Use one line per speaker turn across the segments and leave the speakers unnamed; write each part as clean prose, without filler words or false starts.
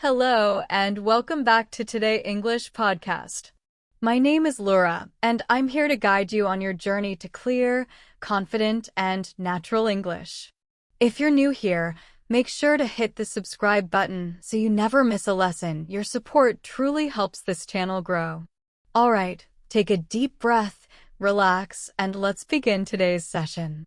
Hello, and welcome back to Today English Podcast. My name is Laura, and I'm here to guide you on your journey to clear, confident, and natural English. If you're new here, make sure to hit the subscribe button so you never miss a lesson. Your support truly helps this channel grow. All right, take a deep breath, relax, and let's begin today's session.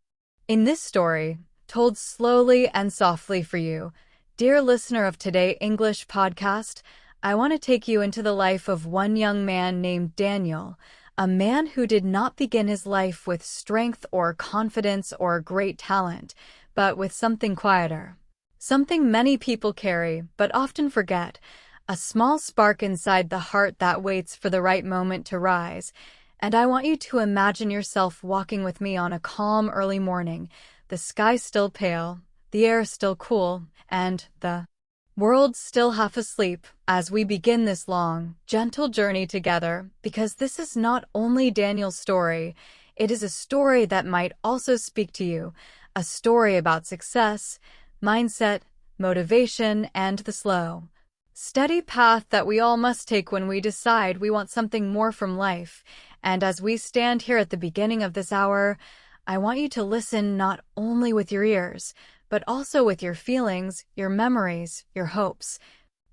In this story, told slowly and softly for you, dear listener of Today English Podcast, I want to take you into the life of one young man named Daniel, a man who did not begin his life with strength or confidence or great talent, but with something quieter. Something many people carry, but often forget, a small spark inside the heart that waits for the right moment to rise. And I want you to imagine yourself walking with me on a calm early morning, the sky still pale, the air still cool, and the world still half asleep as we begin this long, gentle journey together, because this is not only Daniel's story, it is a story that might also speak to you, a story about success, mindset, motivation, and the slow, steady path that we all must take when we decide we want something more from life. And as we stand here at the beginning of this hour, I want you to listen not only with your ears, but also with your feelings, your memories, your hopes.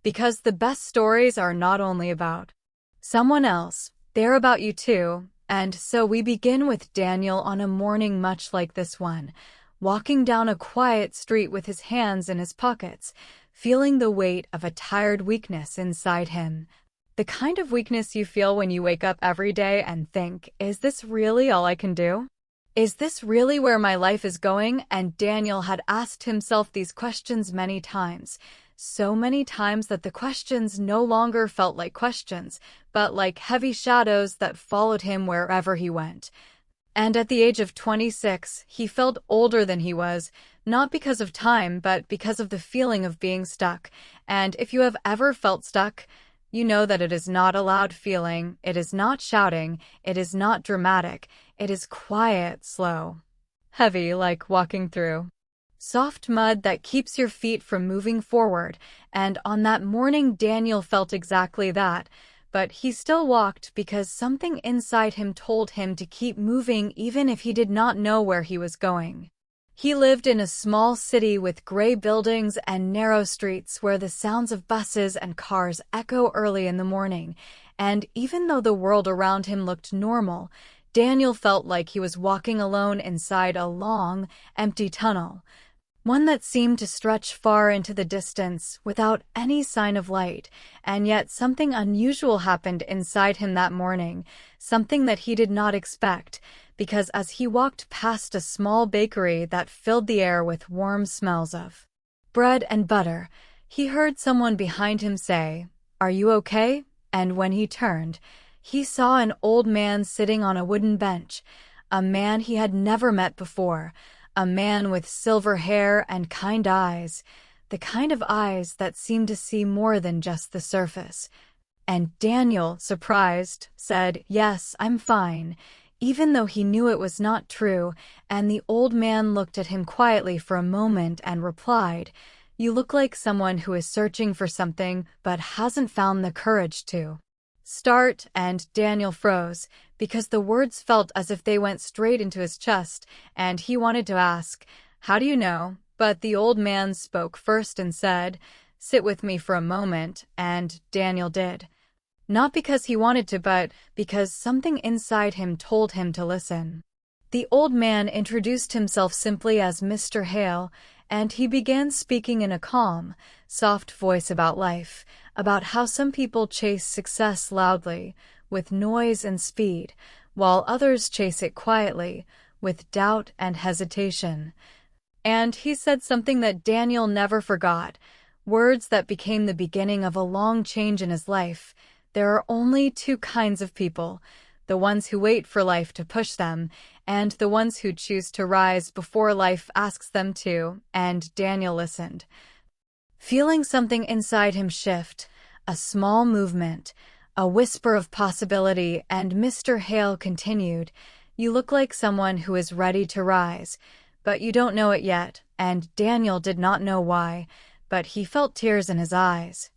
Because the best stories are not only about someone else, they're about you too. And so we begin with Daniel on a morning much like this one, walking down a quiet street with his hands in his pockets, feeling the weight of a tired weakness inside him. The kind of weakness you feel when you wake up every day and think, is this really all I can do? Is this really where my life is going? And Daniel had asked himself these questions many times, so many times that the questions no longer felt like questions, but like heavy shadows that followed him wherever he went. And at the age of 26, he felt older than he was, not because of time, but because of the feeling of being stuck. And if you have ever felt stuck, you know that it is not a loud feeling, it is not shouting, it is not dramatic, it is quiet, slow, heavy like walking through soft mud that keeps your feet from moving forward. And on that morning, Daniel felt exactly that, but he still walked because something inside him told him to keep moving even if he did not know where he was going. He lived in a small city with gray buildings and narrow streets where the sounds of buses and cars echo early in the morning, and even though the world around him looked normal, Daniel felt like he was walking alone inside a long, empty tunnel, one that seemed to stretch far into the distance without any sign of light. And yet something unusual happened inside him that morning, something that he did not expect, because as he walked past a small bakery that filled the air with warm smells of bread and butter, he heard someone behind him say, "Are you okay?" And when he turned, he saw an old man sitting on a wooden bench, a man he had never met before, a man with silver hair and kind eyes, the kind of eyes that seemed to see more than just the surface. And Daniel, surprised, said, "Yes, I'm fine," even though he knew it was not true, and the old man looked at him quietly for a moment and replied, "You look like someone who is searching for something but hasn't found the courage to start." And Daniel froze, because the words felt as if they went straight into his chest, and he wanted to ask, "How do you know?" But the old man spoke first and said, "Sit with me for a moment," and Daniel did. Not because he wanted to, but because something inside him told him to listen. The old man introduced himself simply as Mr. Hale, and he began speaking in a calm, soft voice about life, about how some people chase success loudly, with noise and speed, while others chase it quietly, with doubt and hesitation. And he said something that Daniel never forgot, words that became the beginning of a long change in his life. There are only two kinds of people, the ones who wait for life to push them, and the ones who choose to rise before life asks them to. And Daniel listened, feeling something inside him shift, a small movement, a whisper of possibility. And Mr. Hale continued, "You look like someone who is ready to rise, but you don't know it yet." And Daniel did not know why, but he felt tears in his eyes.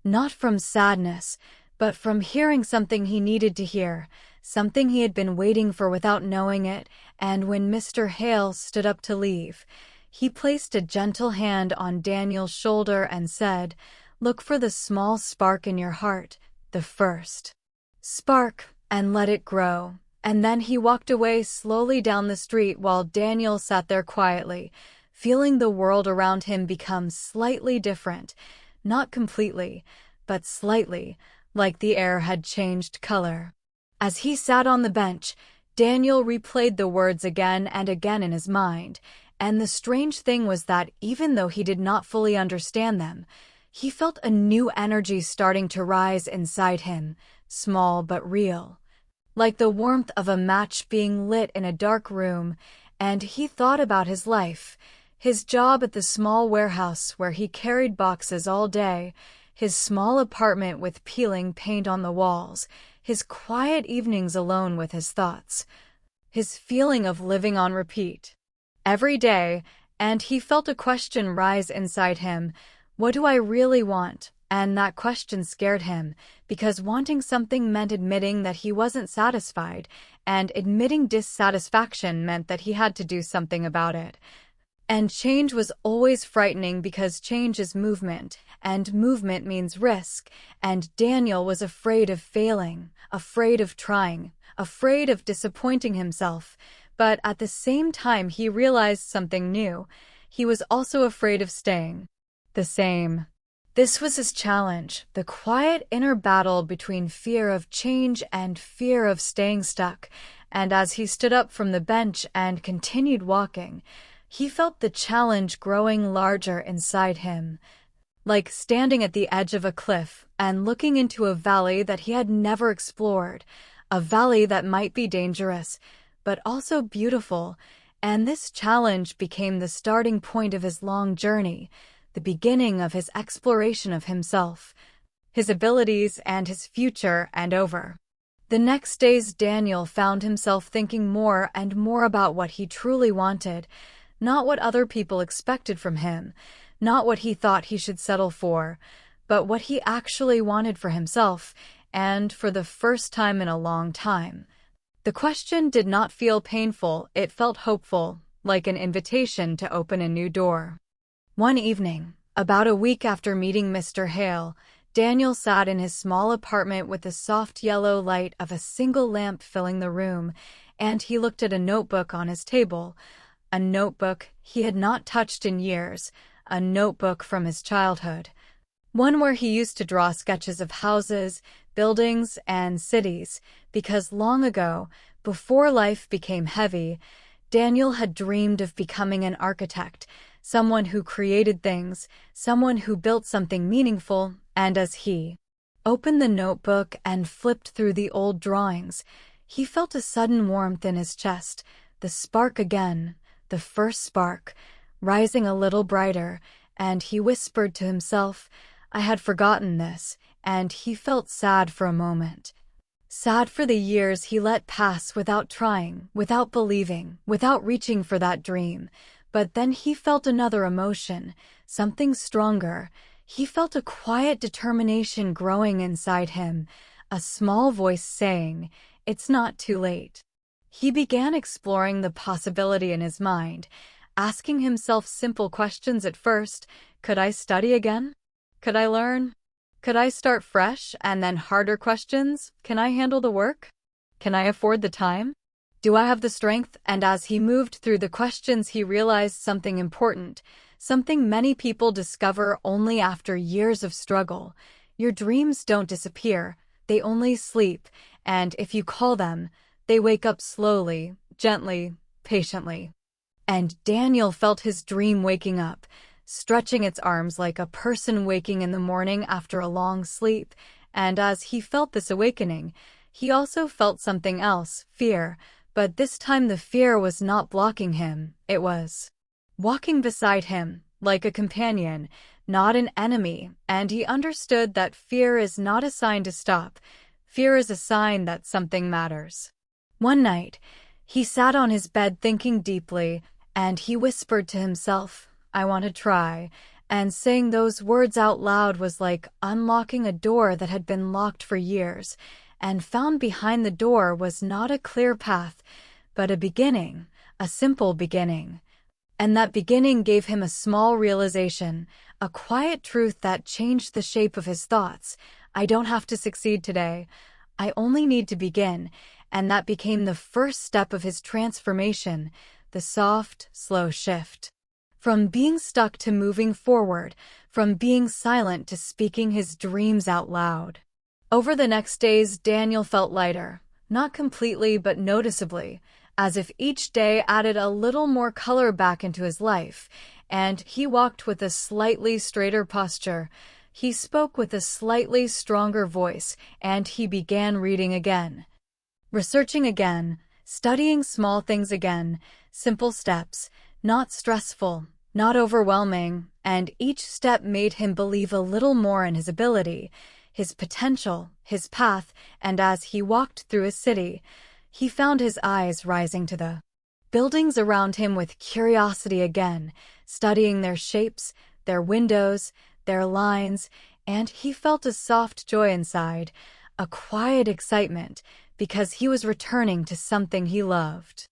Not from sadness, but from hearing something he needed to hear, something he had been waiting for without knowing it, and when Mr. Hale stood up to leave, he placed a gentle hand on Daniel's shoulder and said, "Look for the small spark in your heart, the first spark, and let it grow." And then he walked away slowly down the street while Daniel sat there quietly, feeling the world around him become slightly different, not completely, but slightly, like the air had changed color. As he sat on the bench, Daniel replayed the words again and again in his mind, and the strange thing was that even though he did not fully understand them, he felt a new energy starting to rise inside him, small but real, like the warmth of a match being lit in a dark room. And he thought about his life, his job at the small warehouse where he carried boxes all day, his small apartment with peeling paint on the walls, his quiet evenings alone with his thoughts, his feeling of living on repeat every day. And he felt a question rise inside him: what do I really want? And that question scared him, because wanting something meant admitting that he wasn't satisfied, and admitting dissatisfaction meant that he had to do something about it. And change was always frightening because change is movement, and movement means risk, and Daniel was afraid of failing, afraid of trying, afraid of disappointing himself. But at the same time he realized something new. He was also afraid of staying the same. This was his challenge, the quiet inner battle between fear of change and fear of staying stuck. And as he stood up from the bench and continued walking, he felt the challenge growing larger inside him, like standing at the edge of a cliff and looking into a valley that he had never explored, a valley that might be dangerous, but also beautiful. And this challenge became the starting point of his long journey, the beginning of his exploration of himself, his abilities, and his future. And over the next days, Daniel found himself thinking more and more about what he truly wanted, not what other people expected from him, not what he thought he should settle for, but what he actually wanted for himself. And for the first time in a long time, the question did not feel painful, it felt hopeful, like an invitation to open a new door. One evening, about a week after meeting Mr. Hale, Daniel sat in his small apartment with the soft yellow light of a single lamp filling the room, and he looked at a notebook on his table, a notebook he had not touched in years, a notebook from his childhood, one where he used to draw sketches of houses, buildings, and cities, because long ago, before life became heavy, Daniel had dreamed of becoming an architect, someone who created things, someone who built something meaningful. And as he opened the notebook and flipped through the old drawings, he felt a sudden warmth in his chest, the spark again, the first spark, rising a little brighter, and he whispered to himself, "I had forgotten this," and he felt sad for a moment. Sad for the years he let pass without trying, without believing, without reaching for that dream. But then he felt another emotion, something stronger. He felt a quiet determination growing inside him, a small voice saying, "It's not too late." He began exploring the possibility in his mind, asking himself simple questions at first. Could I study again? Could I learn? Could I start fresh? And then harder questions. Can I handle the work? Can I afford the time? Do I have the strength? And as he moved through the questions, he realized something important, something many people discover only after years of struggle. Your dreams don't disappear, they only sleep, and if you call them, they wake up slowly, gently, patiently. And Daniel felt his dream waking up, stretching its arms like a person waking in the morning after a long sleep. And as he felt this awakening, he also felt something else, fear. But this time the fear was not blocking him, it was walking beside him, like a companion, not an enemy. And he understood that fear is not a sign to stop. Fear is a sign that something matters. One night, he sat on his bed thinking deeply, and he whispered to himself, "I want to try." And saying those words out loud was like unlocking a door that had been locked for years, and found behind the door was not a clear path, but a beginning, a simple beginning. And that beginning gave him a small realization, a quiet truth that changed the shape of his thoughts. I don't have to succeed today. I only need to begin. And that became the first step of his transformation, the soft, slow shift. From being stuck to moving forward, from being silent to speaking his dreams out loud. Over the next days, Daniel felt lighter, not completely but noticeably, as if each day added a little more color back into his life, and he walked with a slightly straighter posture. He spoke with a slightly stronger voice, and he began reading again. Researching again, studying small things again, simple steps, not stressful, not overwhelming, and each step made him believe a little more in his ability, his potential, his path, and as he walked through a city, he found his eyes rising to the buildings around him with curiosity again, studying their shapes, their windows, their lines, and he felt a soft joy inside, a quiet excitement, because he was returning to something he loved.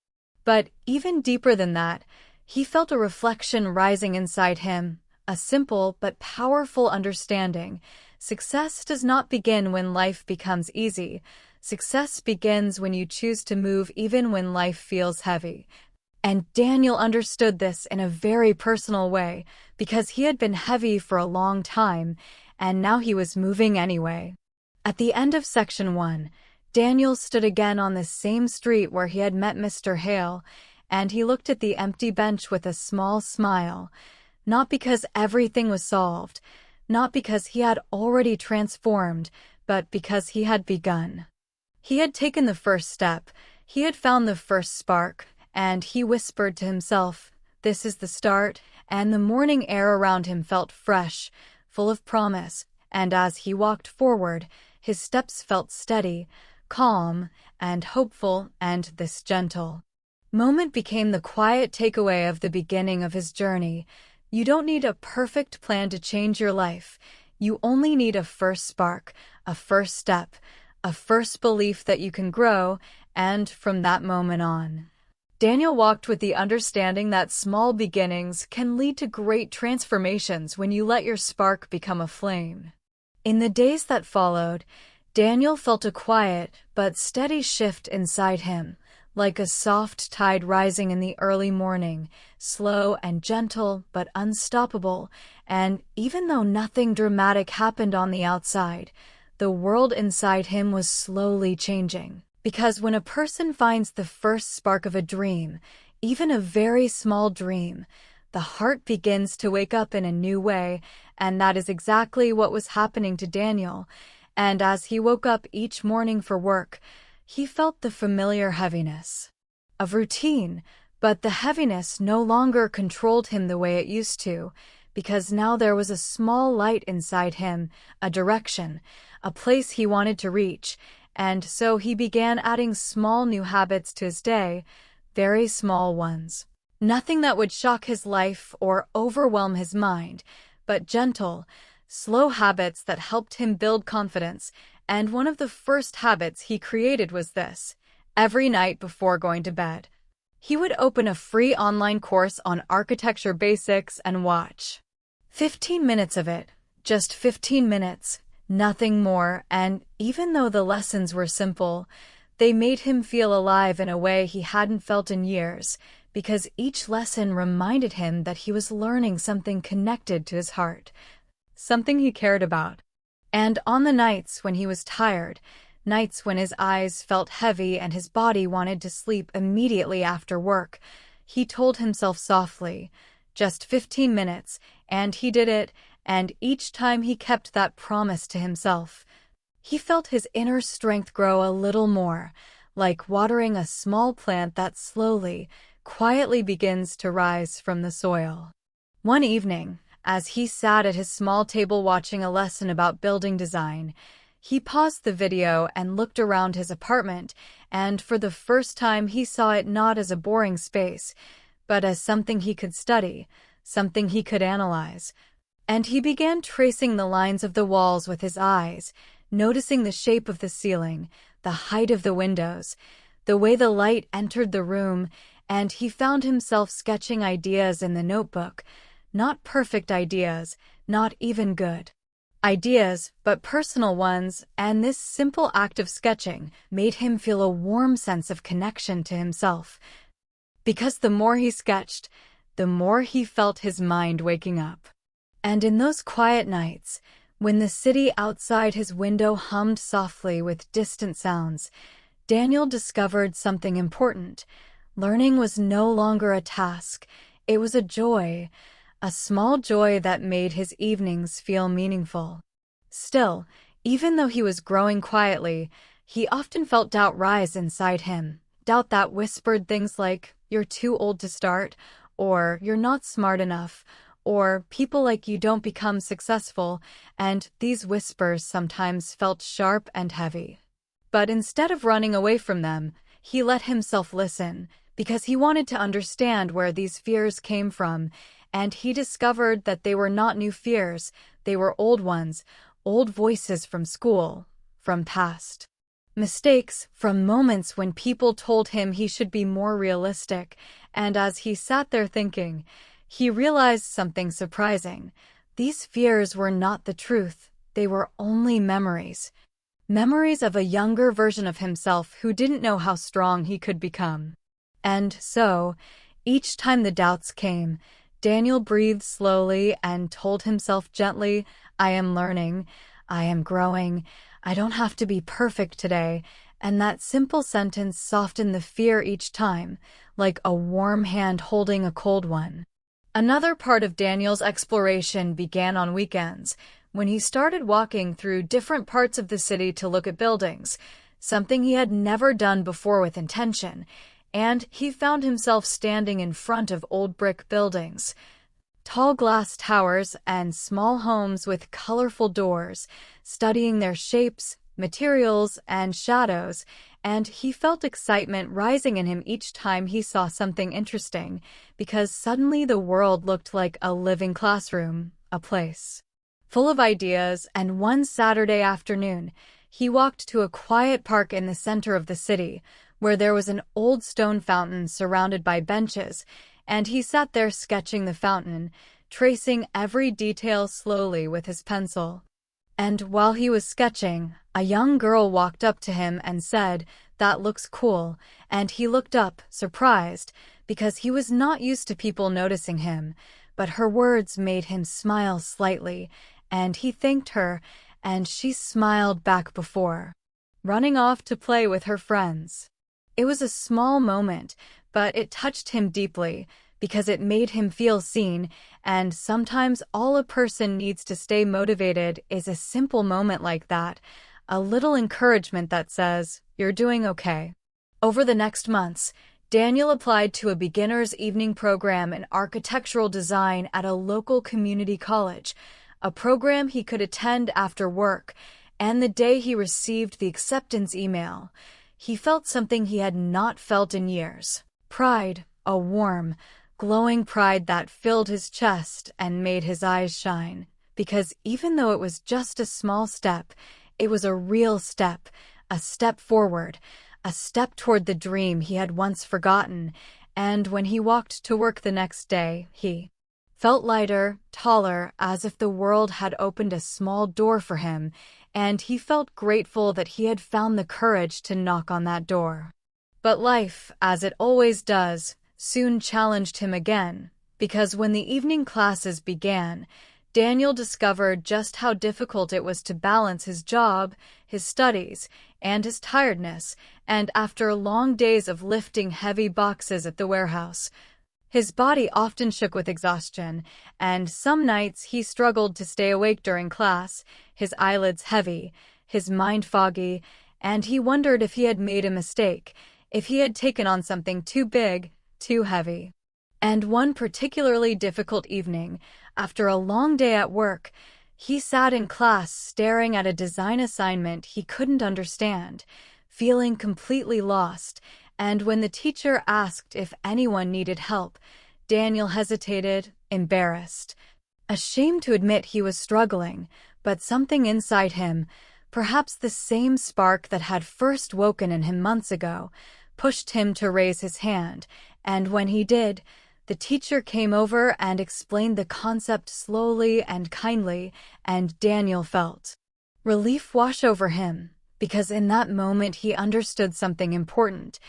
But even deeper than that, he felt a reflection rising inside him, a simple but powerful understanding. Success does not begin when life becomes easy. Success begins when you choose to move even when life feels heavy. And Daniel understood this in a very personal way, because he had been heavy for a long time, and now he was moving anyway. At the end of section 1, Daniel stood again on the same street where he had met Mr. Hale, and he looked at the empty bench with a small smile, not because everything was solved, not because he had already transformed, but because he had begun. He had taken the first step, he had found the first spark, and he whispered to himself, "This is the start," and the morning air around him felt fresh, full of promise, and as he walked forward, his steps felt steady, calm, and hopeful, and this gentle moment became the quiet takeaway of the beginning of his journey. You don't need a perfect plan to change your life. You only need a first spark, a first step, a first belief that you can grow, and from that moment on, Daniel walked with the understanding that small beginnings can lead to great transformations when you let your spark become a flame. In the days that followed, Daniel felt a quiet but steady shift inside him, like a soft tide rising in the early morning, slow and gentle but unstoppable, and even though nothing dramatic happened on the outside, the world inside him was slowly changing. Because when a person finds the first spark of a dream, even a very small dream, the heart begins to wake up in a new way, and that is exactly what was happening to Daniel. And as he woke up each morning for work, he felt the familiar heaviness of routine, but the heaviness no longer controlled him the way it used to, because now there was a small light inside him, a direction, a place he wanted to reach, and so he began adding small new habits to his day, very small ones. Nothing that would shock his life or overwhelm his mind, but gentle, slow habits that helped him build confidence, and one of the first habits he created was this: every night before going to bed, he would open a free online course on architecture basics and watch 15 minutes of it, just 15 minutes, nothing more, and even though the lessons were simple, they made him feel alive in a way he hadn't felt in years, because each lesson reminded him that he was learning something connected to his heart, something he cared about. And on the nights when he was tired, nights when his eyes felt heavy and his body wanted to sleep immediately after work, he told himself softly, just 15 minutes, and he did it, and each time he kept that promise to himself, he felt his inner strength grow a little more, like watering a small plant that slowly, quietly begins to rise from the soil. One evening, as he sat at his small table watching a lesson about building design, he paused the video and looked around his apartment, and for the first time he saw it not as a boring space, but as something he could study, something he could analyze. And he began tracing the lines of the walls with his eyes, noticing the shape of the ceiling, the height of the windows, the way the light entered the room, and he found himself sketching ideas in the notebook. Not perfect ideas, not even good ideas, but personal ones, and this simple act of sketching made him feel a warm sense of connection to himself. Because the more he sketched, the more he felt his mind waking up. And in those quiet nights, when the city outside his window hummed softly with distant sounds, Daniel discovered something important. Learning was no longer a task, it was a joy, a small joy that made his evenings feel meaningful. Still, even though he was growing quietly, he often felt doubt rise inside him, doubt that whispered things like, "You're too old to start," or "You're not smart enough," or "People like you don't become successful," and these whispers sometimes felt sharp and heavy. But instead of running away from them, he let himself listen, because he wanted to understand where these fears came from, and he discovered that they were not new fears, they were old ones, old voices from school, from past mistakes, from moments when people told him he should be more realistic, and as he sat there thinking, he realized something surprising. These fears were not the truth, they were only memories. Memories of a younger version of himself who didn't know how strong he could become. And so, each time the doubts came, Daniel breathed slowly and told himself gently, "I am learning, I am growing, I don't have to be perfect today," and that simple sentence softened the fear each time, like a warm hand holding a cold one. Another part of Daniel's exploration began on weekends, when he started walking through different parts of the city to look at buildings, something he had never done before with intention, and he found himself standing in front of old brick buildings, tall glass towers, and small homes with colorful doors, studying their shapes, materials, and shadows, and he felt excitement rising in him each time he saw something interesting, because suddenly the world looked like a living classroom, a place full of ideas. And one Saturday afternoon, he walked to a quiet park in the center of the city, where there was an old stone fountain surrounded by benches, and he sat there sketching the fountain, tracing every detail slowly with his pencil. And while he was sketching, a young girl walked up to him and said, "That looks cool," and he looked up, surprised, because he was not used to people noticing him, but her words made him smile slightly, and he thanked her, and she smiled back before running off to play with her friends. It was a small moment, but it touched him deeply, because it made him feel seen, and sometimes all a person needs to stay motivated is a simple moment like that, a little encouragement that says, "You're doing okay." Over the next months, Daniel applied to a beginner's evening program in architectural design at a local community college, a program he could attend after work, and the day he received the acceptance email, he felt something he had not felt in years. Pride, a warm, glowing pride that filled his chest and made his eyes shine, because even though it was just a small step, it was a real step, a step forward, a step toward the dream he had once forgotten, and when he walked to work the next day, he felt lighter, taller, as if the world had opened a small door for him, and he felt grateful that he had found the courage to knock on that door. But life, as it always does, soon challenged him again, because when the evening classes began, Daniel discovered just how difficult it was to balance his job, his studies, and his tiredness, and after long days of lifting heavy boxes at the warehouse, his body often shook with exhaustion, and some nights he struggled to stay awake during class, his eyelids heavy, his mind foggy, and he wondered if he had made a mistake, if he had taken on something too big, too heavy. And one particularly difficult evening, after a long day at work, he sat in class staring at a design assignment he couldn't understand, feeling completely lost, and when the teacher asked if anyone needed help, Daniel hesitated, embarrassed. Ashamed to admit he was struggling, but something inside him, perhaps the same spark that had first woken in him months ago, pushed him to raise his hand, and when he did, the teacher came over and explained the concept slowly and kindly, and Daniel felt relief wash over him, because in that moment he understood something important.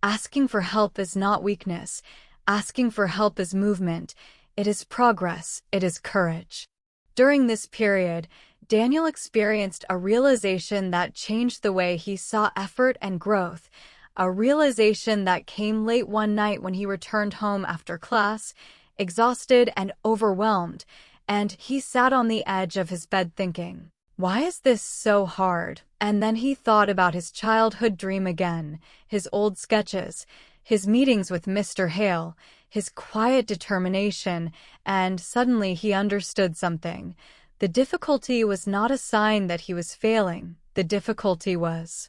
Asking for help is not weakness. Asking for help is movement. It is progress. It is courage. During this period, Daniel experienced a realization that changed the way he saw effort and growth, a realization that came late one night when he returned home after class, exhausted and overwhelmed, and he sat on the edge of his bed thinking, "Why is this so hard?" And then he thought about his childhood dream again, his old sketches, his meetings with Mr. Hale, his quiet determination, and suddenly he understood something. The difficulty was not a sign that he was failing. The difficulty was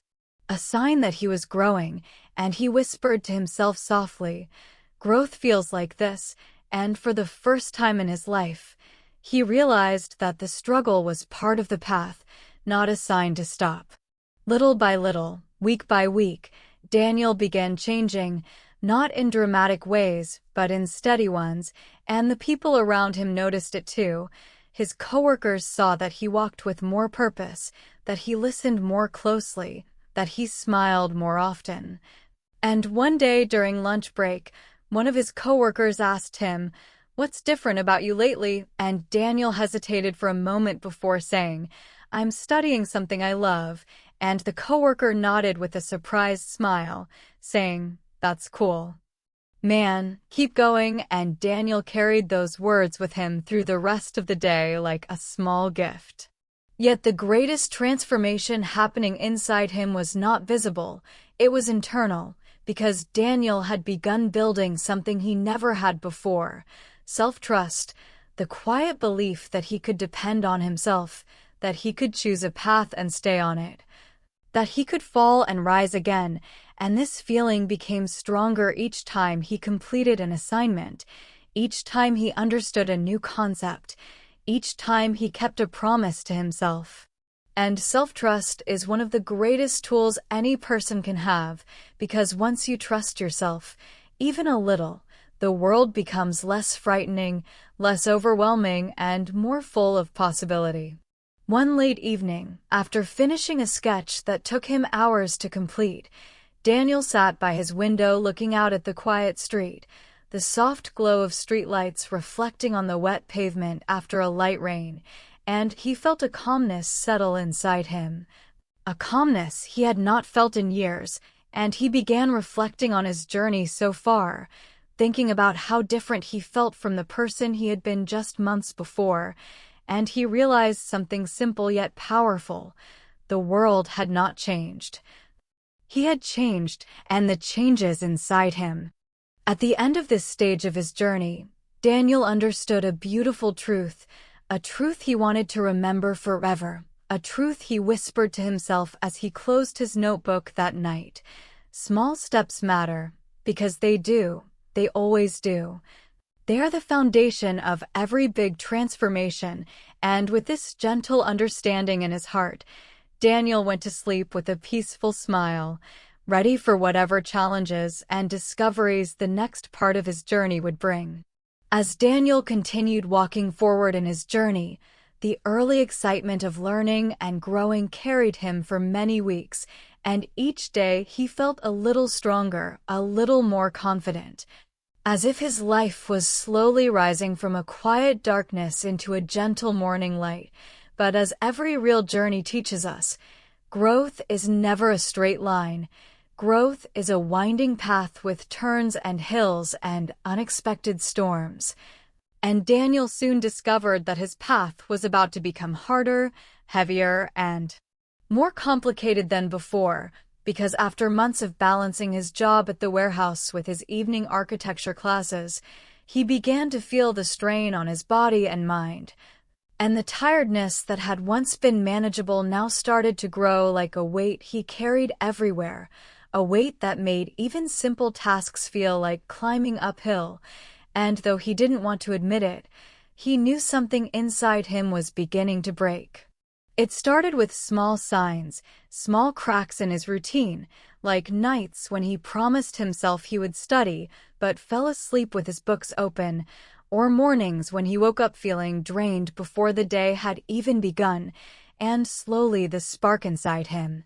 a sign that he was growing, and he whispered to himself softly, "Growth feels like this," and for the first time in his life, he realized that the struggle was part of the path, not a sign to stop. Little by little, week by week, Daniel began changing, not in dramatic ways, but in steady ones, and the people around him noticed it too. His coworkers saw that he walked with more purpose, that he listened more closely, that he smiled more often. And one day during lunch break, one of his coworkers asked him, "What's different about you lately?" And Daniel hesitated for a moment before saying, "I'm studying something I love." And the coworker nodded with a surprised smile, saying, "That's cool. Man, keep going." And Daniel carried those words with him through the rest of the day like a small gift. Yet the greatest transformation happening inside him was not visible, it was internal, because Daniel had begun building something he never had before: self-trust, the quiet belief that he could depend on himself, that he could choose a path and stay on it, that he could fall and rise again, and this feeling became stronger each time he completed an assignment, each time he understood a new concept, each time he kept a promise to himself. And self-trust is one of the greatest tools any person can have, because once you trust yourself, even a little, the world becomes less frightening, less overwhelming, and more full of possibility. One late evening, after finishing a sketch that took him hours to complete, Daniel sat by his window looking out at the quiet street, the soft glow of streetlights reflecting on the wet pavement after a light rain, and he felt a calmness settle inside him. A calmness he had not felt in years, and he began reflecting on his journey so far, thinking about how different he felt from the person he had been just months before, and he realized something simple yet powerful: the world had not changed. He had changed, and the changes inside him. At the end of this stage of his journey, Daniel understood a beautiful truth, a truth he wanted to remember forever, a truth he whispered to himself as he closed his notebook that night. Small steps matter, because they do, they always do. They are the foundation of every big transformation, and with this gentle understanding in his heart, Daniel went to sleep with a peaceful smile, ready for whatever challenges and discoveries the next part of his journey would bring. As Daniel continued walking forward in his journey, the early excitement of learning and growing carried him for many weeks, and each day he felt a little stronger, a little more confident, as if his life was slowly rising from a quiet darkness into a gentle morning light. But as every real journey teaches us, growth is never a straight line. Growth is a winding path with turns and hills and unexpected storms. And Daniel soon discovered that his path was about to become harder, heavier, and more complicated than before, because after months of balancing his job at the warehouse with his evening architecture classes, he began to feel the strain on his body and mind. And the tiredness that had once been manageable now started to grow like a weight he carried everywhere, a weight that made even simple tasks feel like climbing uphill. And though he didn't want to admit it, he knew something inside him was beginning to break. It started with small signs, small cracks in his routine, like nights when he promised himself he would study but fell asleep with his books open, or mornings when he woke up feeling drained before the day had even begun, and slowly the spark inside him,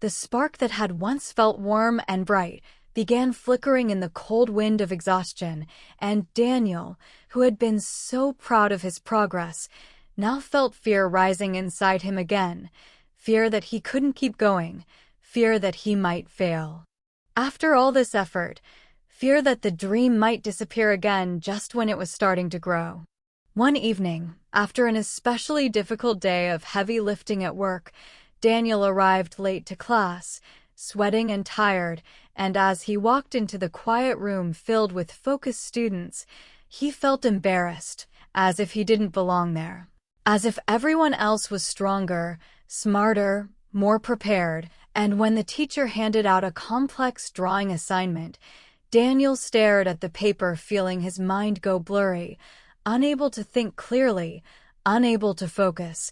the spark that had once felt warm and bright, began flickering in the cold wind of exhaustion, and Daniel, who had been so proud of his progress, now felt fear rising inside him again, fear that he couldn't keep going, fear that he might fail. After all this effort, fear that the dream might disappear again just when it was starting to grow. One evening, after an especially difficult day of heavy lifting at work, Daniel arrived late to class, sweating and tired, and as he walked into the quiet room filled with focused students, he felt embarrassed, as if he didn't belong there. As if everyone else was stronger, smarter, more prepared, and when the teacher handed out a complex drawing assignment, Daniel stared at the paper feeling his mind go blurry, unable to think clearly, unable to focus,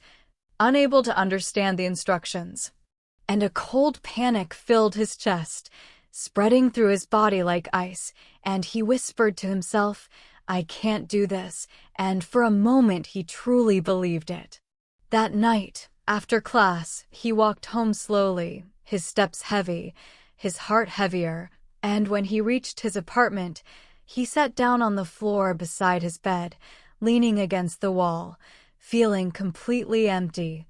unable to understand the instructions. And a cold panic filled his chest, spreading through his body like ice, and he whispered to himself, "I can't do this," and for a moment he truly believed it. That night, after class, he walked home slowly, his steps heavy, his heart heavier, and when he reached his apartment, he sat down on the floor beside his bed, leaning against the wall, feeling completely empty.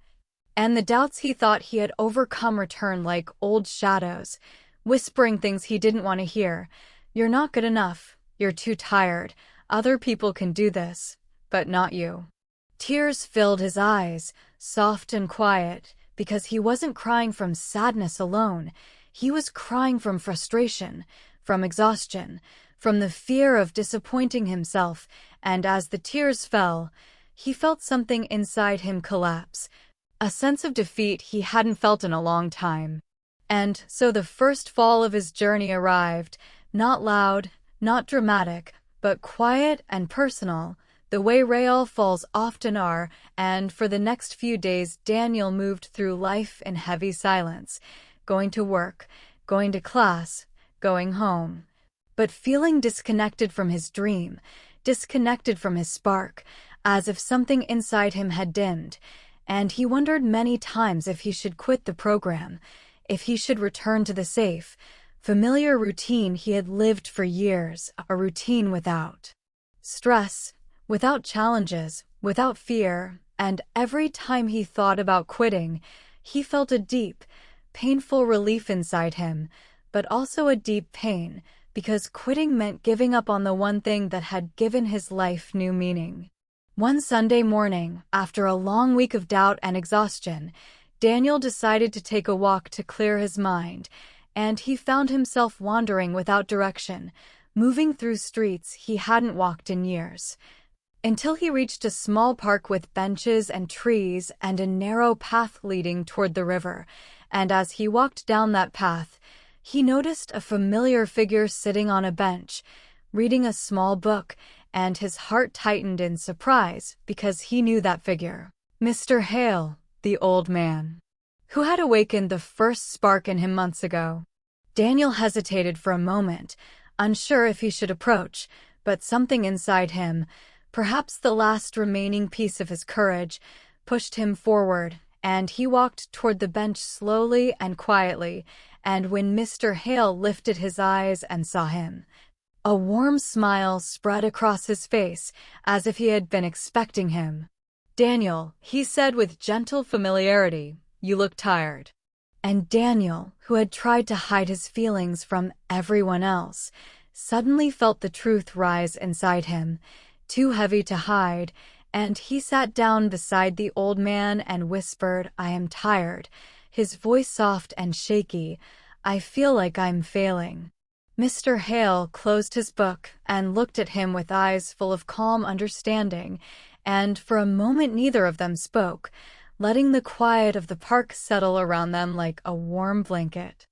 And the doubts he thought he had overcome returned like old shadows, whispering things he didn't want to hear. "You're not good enough. You're too tired. Other people can do this, but not you." Tears filled his eyes, soft and quiet, because he wasn't crying from sadness alone. He was crying from frustration, from exhaustion, from the fear of disappointing himself, and as the tears fell, he felt something inside him collapse, a sense of defeat he hadn't felt in a long time. And so the first fall of his journey arrived, not loud, not dramatic, but quiet and personal, the way real falls often are, and for the next few days Daniel moved through life in heavy silence, going to work, going to class, going home, but feeling disconnected from his dream, disconnected from his spark, as if something inside him had dimmed, and he wondered many times if he should quit the program, if he should return to the safe, familiar routine he had lived for years, a routine without stress, without challenges, without fear, and every time he thought about quitting, he felt a deep, painful relief inside him, but also a deep pain, because quitting meant giving up on the one thing that had given his life new meaning. One Sunday morning, after a long week of doubt and exhaustion, Daniel decided to take a walk to clear his mind, and he found himself wandering without direction, moving through streets he hadn't walked in years, until he reached a small park with benches and trees and a narrow path leading toward the river, and as he walked down that path, he noticed a familiar figure sitting on a bench, reading a small book, and his heart tightened in surprise because he knew that figure. Mr. Hale, the old man, who had awakened the first spark in him months ago. Daniel hesitated for a moment, unsure if he should approach, but something inside him, perhaps the last remaining piece of his courage, pushed him forward, and he walked toward the bench slowly and quietly, and when Mr. Hale lifted his eyes and saw him, a warm smile spread across his face, as if he had been expecting him. "Daniel," he said with gentle familiarity, "you look tired." And Daniel, who had tried to hide his feelings from everyone else, suddenly felt the truth rise inside him, too heavy to hide, and he sat down beside the old man and whispered, "I am tired," his voice soft and shaky, "I feel like I'm failing." Mr. Hale closed his book and looked at him with eyes full of calm understanding, and for a moment neither of them spoke, letting the quiet of the park settle around them like a warm blanket.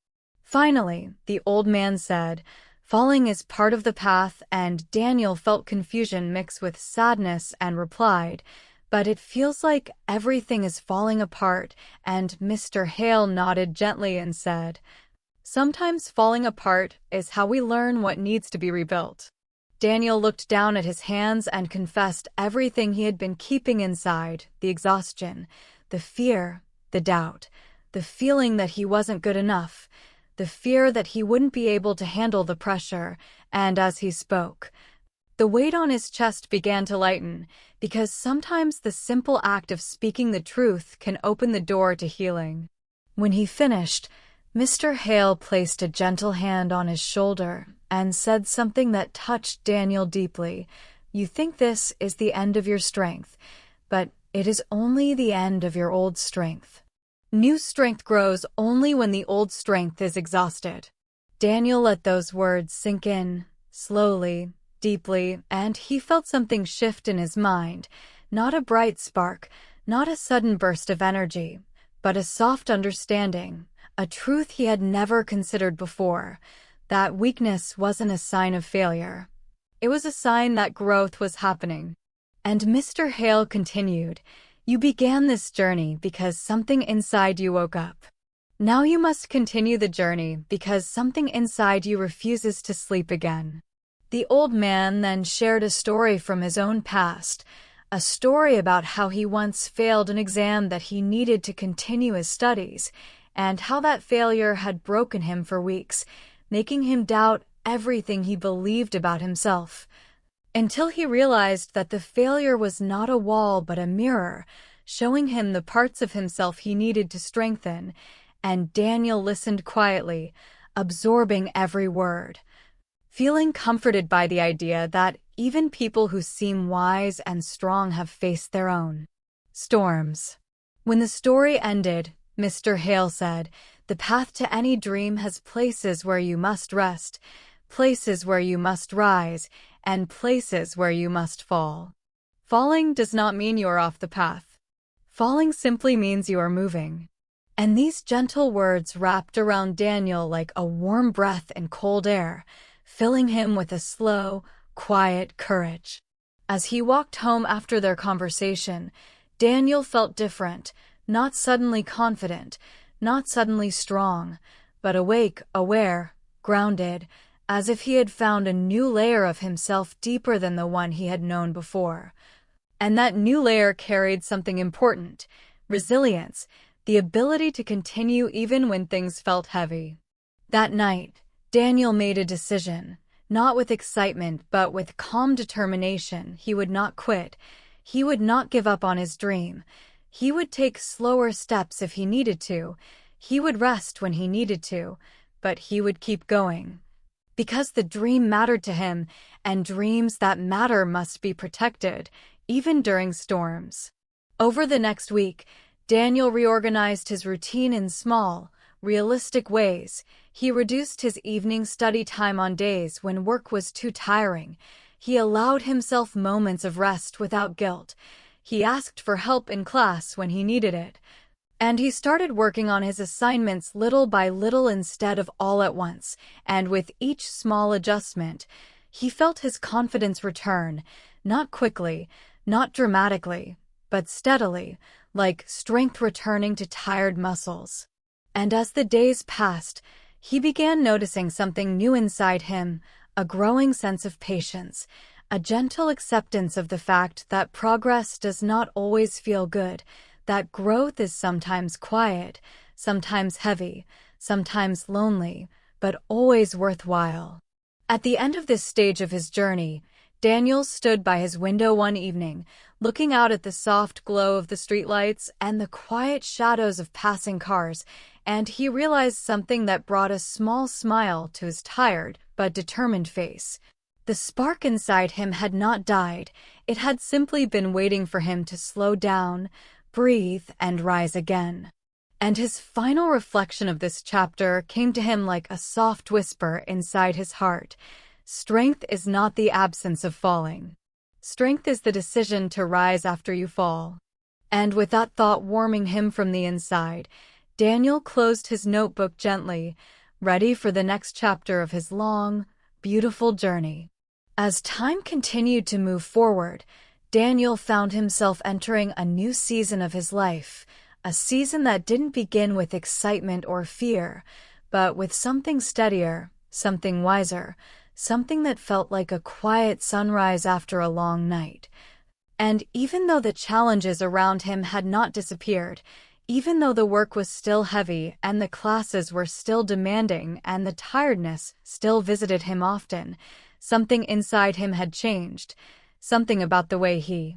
Finally, the old man said, Falling is part of the path, and Daniel felt confusion mixed with sadness and replied, "But it feels like everything is falling apart," and Mr. Hale nodded gently and said, "Sometimes falling apart is how we learn what needs to be rebuilt." Daniel looked down at his hands and confessed everything he had been keeping inside: the exhaustion, the fear, the doubt, the feeling that he wasn't good enough, the fear that he wouldn't be able to handle the pressure. And as he spoke, the weight on his chest began to lighten, because sometimes the simple act of speaking the truth can open the door to healing. When he finished, Mr. Hale placed a gentle hand on his shoulder and said something that touched Daniel deeply. "You think this is the end of your strength, but it is only the end of your old strength. New strength grows only when the old strength is exhausted." Daniel let those words sink in, slowly, deeply, and he felt something shift in his mind. Not a bright spark, not a sudden burst of energy, but a soft understanding, a truth he had never considered before: that weakness wasn't a sign of failure. It was a sign that growth was happening. And Mr. Hale continued, "You began this journey because something inside you woke up. Now you must continue the journey because something inside you refuses to sleep again." The old man then shared a story from his own past, a story about how he once failed an exam that he needed to continue his studies, and how that failure had broken him for weeks, making him doubt everything he believed about himself, until he realized that the failure was not a wall but a mirror, showing him the parts of himself he needed to strengthen. And Daniel listened quietly, absorbing every word, feeling comforted by the idea that even people who seem wise and strong have faced their own storms. When the story ended, Mr. Hale said, "The path to any dream has places where you must rest, places where you must rise, and places where you must fall. Falling does not mean you are off the path. Falling simply means you are moving." And these gentle words wrapped around Daniel like a warm breath in cold air, filling him with a slow, quiet courage. As he walked home after their conversation, Daniel felt different, not suddenly confident, not suddenly strong, but awake, aware, grounded, as if he had found a new layer of himself deeper than the one he had known before. And that new layer carried something important: resilience, the ability to continue even when things felt heavy. That night, Daniel made a decision, not with excitement but with calm determination. He would not quit. He would not give up on his dream. He would take slower steps if he needed to. He would rest when he needed to, but he would keep going. Because the dream mattered to him, and dreams that matter must be protected, even during storms. Over the next week, Daniel reorganized his routine in small, realistic ways. He reduced his evening study time on days when work was too tiring. He allowed himself moments of rest without guilt. He asked for help in class when he needed it. And he started working on his assignments little by little instead of all at once. And with each small adjustment, he felt his confidence return, not quickly, not dramatically, but steadily, like strength returning to tired muscles. And as the days passed, he began noticing something new inside him: a growing sense of patience, a gentle acceptance of the fact that progress does not always feel good, that growth is sometimes quiet, sometimes heavy, sometimes lonely, but always worthwhile. At the end of this stage of his journey, Daniel stood by his window one evening, looking out at the soft glow of the streetlights and the quiet shadows of passing cars, and he realized something that brought a small smile to his tired but determined face. The spark inside him had not died. It had simply been waiting for him to slow down, breathe, and rise again. And his final reflection of this chapter came to him like a soft whisper inside his heart: strength is not the absence of falling. Strength is the decision to rise after you fall. And with that thought warming him from the inside, Daniel closed his notebook gently, ready for the next chapter of his long, beautiful journey. As time continued to move forward, Daniel found himself entering a new season of his life, a season that didn't begin with excitement or fear, but with something steadier, something wiser, something that felt like a quiet sunrise after a long night. And even though the challenges around him had not disappeared, even though the work was still heavy and the classes were still demanding and the tiredness still visited him often, something inside him had changed, something about the way he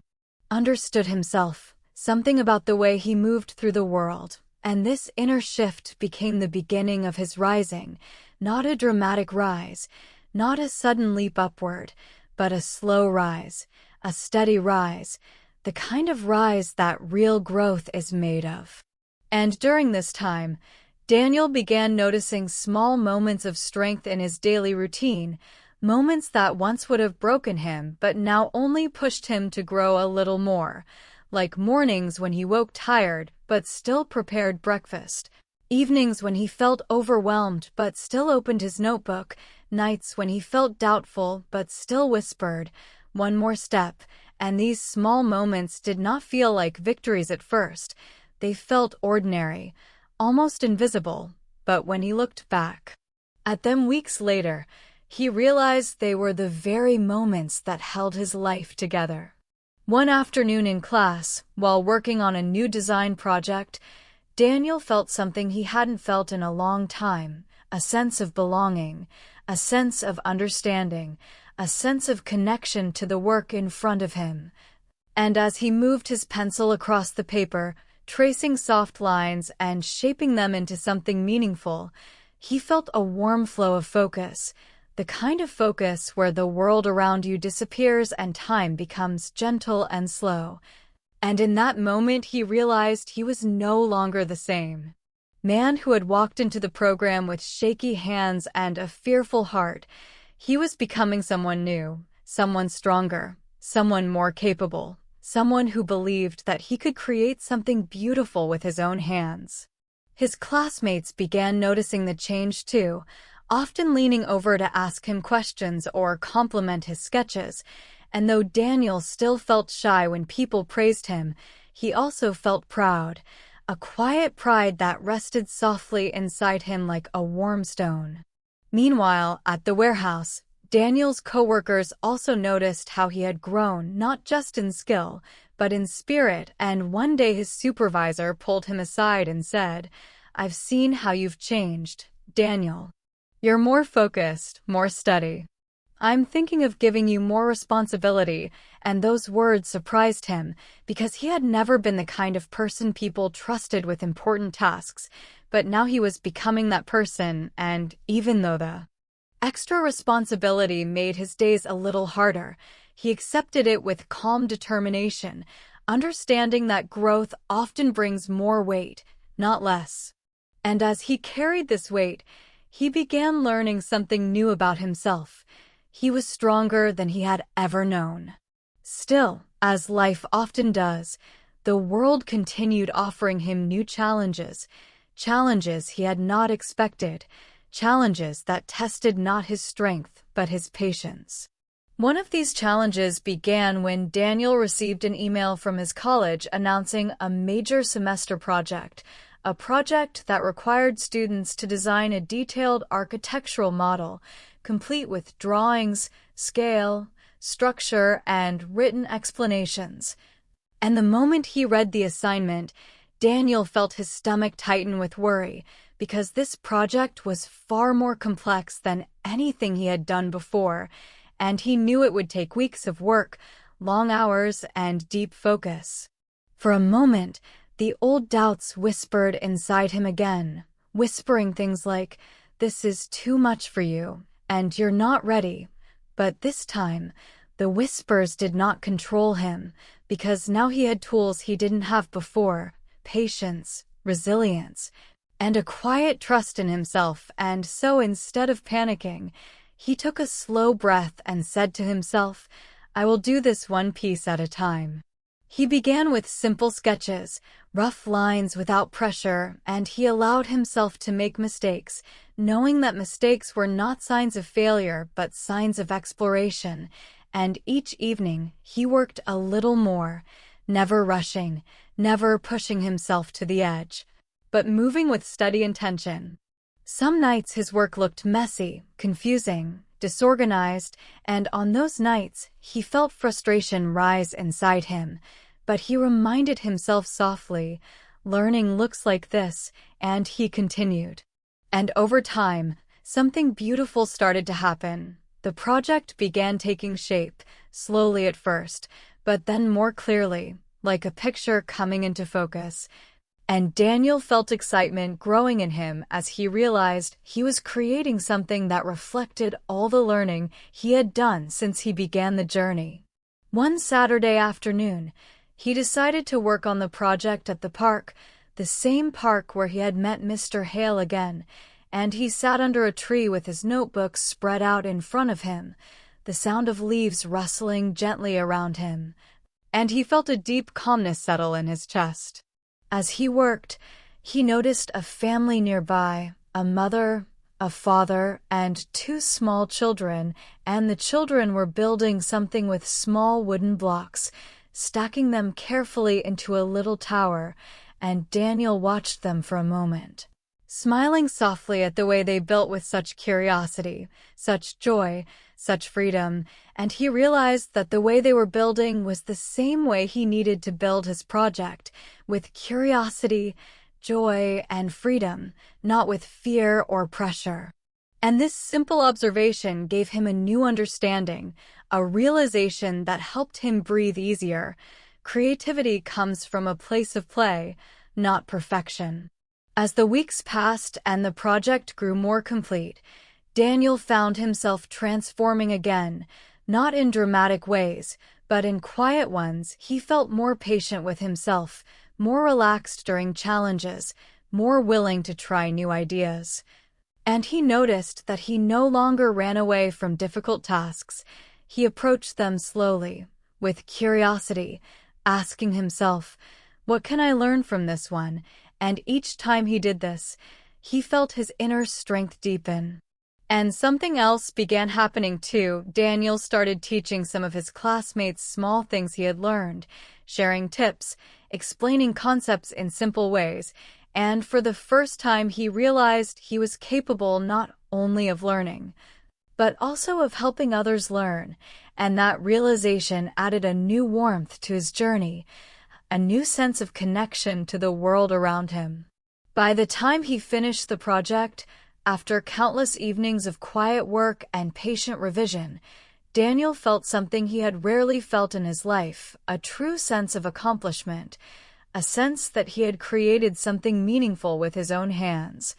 understood himself, something about the way he moved through the world. And this inner shift became the beginning of his rising, not a dramatic rise, not a sudden leap upward, but a slow rise, a steady rise, the kind of rise that real growth is made of. And during this time, Daniel began noticing small moments of strength in his daily routine, moments that once would have broken him but now only pushed him to grow a little more, like mornings when he woke tired but still prepared breakfast, evenings when he felt overwhelmed but still opened his notebook, nights when he felt doubtful but still whispered, "One more step." And these small moments did not feel like victories at first. They felt ordinary, almost invisible, but when he looked back at them weeks later, he realized they were the very moments that held his life together. One afternoon in class, while working on a new design project, Daniel felt something he hadn't felt in a long time, a sense of belonging, a sense of understanding, a sense of connection to the work in front of him. And as he moved his pencil across the paper, tracing soft lines and shaping them into something meaningful, he felt a warm flow of focus, the kind of focus where the world around you disappears and time becomes gentle and slow. And in that moment he realized he was no longer the same man who had walked into the program with shaky hands and a fearful heart. He was becoming someone new, someone stronger, someone more capable, someone who believed that he could create something beautiful with his own hands. His classmates began noticing the change too, often leaning over to ask him questions or compliment his sketches, and though Daniel still felt shy when people praised him, he also felt proud, a quiet pride that rested softly inside him like a warm stone. Meanwhile, at the warehouse, Daniel's coworkers also noticed how he had grown not just in skill, but in spirit, and one day his supervisor pulled him aside and said, "I've seen how you've changed, Daniel. You're more focused, more steady. I'm thinking of giving you more responsibility," and those words surprised him because he had never been the kind of person people trusted with important tasks, but now he was becoming that person, and even though the extra responsibility made his days a little harder, he accepted it with calm determination, understanding that growth often brings more weight, not less. And as he carried this weight, he began learning something new about himself. He was stronger than he had ever known. Still, as life often does, the world continued offering him new challenges, challenges he had not expected, challenges that tested not his strength but his patience. One of these challenges began when Daniel received an email from his college announcing a major semester project, a project that required students to design a detailed architectural model, complete with drawings, scale, structure, and written explanations. And the moment he read the assignment, Daniel felt his stomach tighten with worry, because this project was far more complex than anything he had done before, and he knew it would take weeks of work, long hours, and deep focus. For a moment, the old doubts whispered inside him again, whispering things like, "This is too much for you, and you're not ready." But this time, the whispers did not control him, because now he had tools he didn't have before: patience, resilience, and a quiet trust in himself. And so instead of panicking, he took a slow breath and said to himself, "I will do this one piece at a time." He began with simple sketches, rough lines without pressure, and he allowed himself to make mistakes, knowing that mistakes were not signs of failure but signs of exploration, and each evening he worked a little more, never rushing, never pushing himself to the edge, but moving with steady intention. Some nights his work looked messy, confusing, disorganized, and on those nights he felt frustration rise inside him, but he reminded himself softly, "Learning looks like this," and he continued. And over time, something beautiful started to happen. The project began taking shape, slowly at first, but then more clearly, like a picture coming into focus. And Daniel felt excitement growing in him as he realized he was creating something that reflected all the learning he had done since he began the journey. One Saturday afternoon, he decided to work on the project at the park, the same park where he had met Mr. Hale again, and he sat under a tree with his notebook spread out in front of him, the sound of leaves rustling gently around him, and he felt a deep calmness settle in his chest. As he worked, he noticed a family nearby, a mother, a father, and two small children, and the children were building something with small wooden blocks, stacking them carefully into a little tower, and Daniel watched them for a moment, smiling softly at the way they built with such curiosity, such joy, such freedom, and he realized that the way they were building was the same way he needed to build his project, with curiosity, joy, and freedom, not with fear or pressure. And this simple observation gave him a new understanding, a realization that helped him breathe easier. Creativity comes from a place of play, not perfection. As the weeks passed and the project grew more complete, Daniel found himself transforming again, not in dramatic ways, but in quiet ones. He felt more patient with himself, more relaxed during challenges, more willing to try new ideas. And he noticed that he no longer ran away from difficult tasks. He approached them slowly, with curiosity, asking himself, "What can I learn from this one?" And each time he did this, he felt his inner strength deepen. And something else began happening too. Daniel started teaching some of his classmates small things he had learned, sharing tips, explaining concepts in simple ways, and for the first time he realized he was capable not only of learning, but also of helping others learn, and that realization added a new warmth to his journey, a new sense of connection to the world around him. By the time he finished the project, after countless evenings of quiet work and patient revision, Daniel felt something he had rarely felt in his life, a true sense of accomplishment, a sense that he had created something meaningful with his own hands,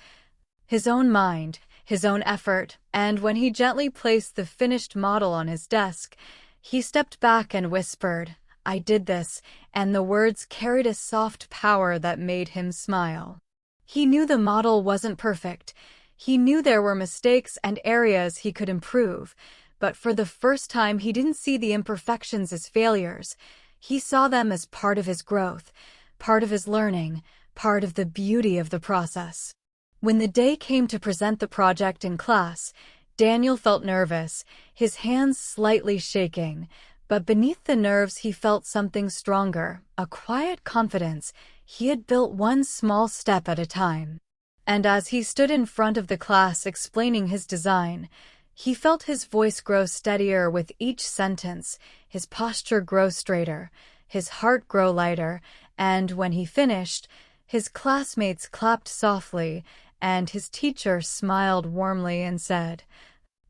his own mind, his own effort, and when he gently placed the finished model on his desk, he stepped back and whispered, "I did this," and the words carried a soft power that made him smile. He knew the model wasn't perfect. He knew there were mistakes and areas he could improve, but for the first time he didn't see the imperfections as failures. He saw them as part of his growth, part of his learning, part of the beauty of the process. When the day came to present the project in class, Daniel felt nervous, his hands slightly shaking, but beneath the nerves he felt something stronger, a quiet confidence. He had built one small step at a time. And as he stood in front of the class explaining his design, he felt his voice grow steadier with each sentence, his posture grow straighter, his heart grow lighter, and when he finished, his classmates clapped softly, and his teacher smiled warmly and said,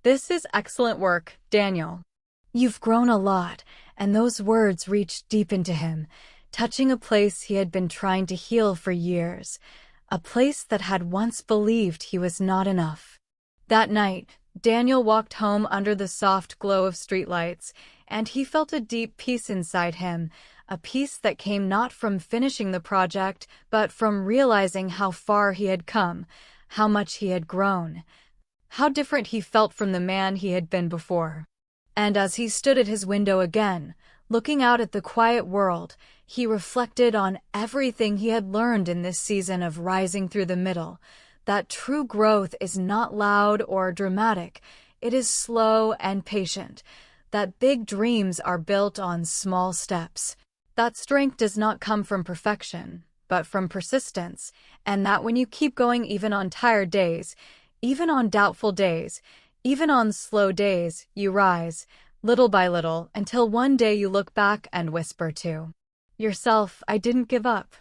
"This is excellent work, Daniel. You've grown a lot," and those words reached deep into him, touching a place he had been trying to heal for years, a place that had once believed he was not enough. That night, Daniel walked home under the soft glow of streetlights, and he felt a deep peace inside him, a peace that came not from finishing the project, but from realizing how far he had come, how much he had grown, how different he felt from the man he had been before. And as he stood at his window again, looking out at the quiet world, he reflected on everything he had learned in this season of rising through the middle, that true growth is not loud or dramatic. It is slow and patient. That big dreams are built on small steps. That strength does not come from perfection, but from persistence, and that when you keep going even on tired days, even on doubtful days, even on slow days, you rise, little by little, until one day you look back and whisper to yourself, "I didn't give up."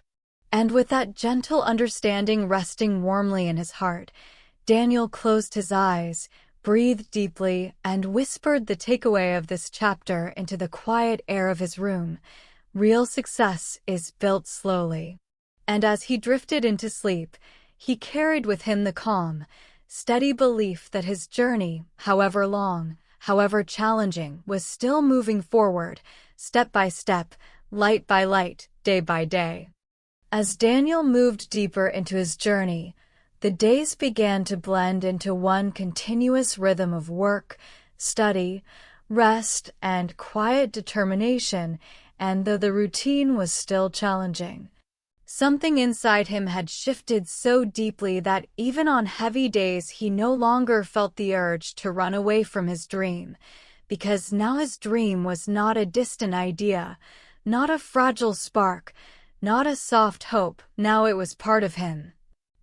And with that gentle understanding resting warmly in his heart, Daniel closed his eyes, breathed deeply, and whispered the takeaway of this chapter into the quiet air of his room. Real success is built slowly. And as he drifted into sleep, he carried with him the calm, steady belief that his journey, however long, however challenging, was still moving forward, step by step, light by light, day by day. As Daniel moved deeper into his journey, the days began to blend into one continuous rhythm of work, study, rest, and quiet determination, and though the routine was still challenging, something inside him had shifted so deeply that even on heavy days he no longer felt the urge to run away from his dream, because now his dream was not a distant idea, not a fragile spark, not a soft hope. Now it was part of him,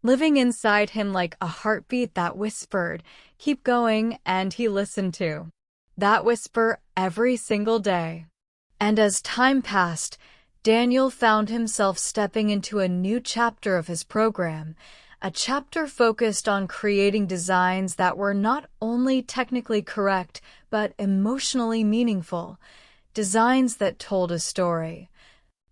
living inside him like a heartbeat that whispered, "Keep going," and he listened to that whisper every single day. And as time passed, Daniel found himself stepping into a new chapter of his program, a chapter focused on creating designs that were not only technically correct, but emotionally meaningful, designs that told a story,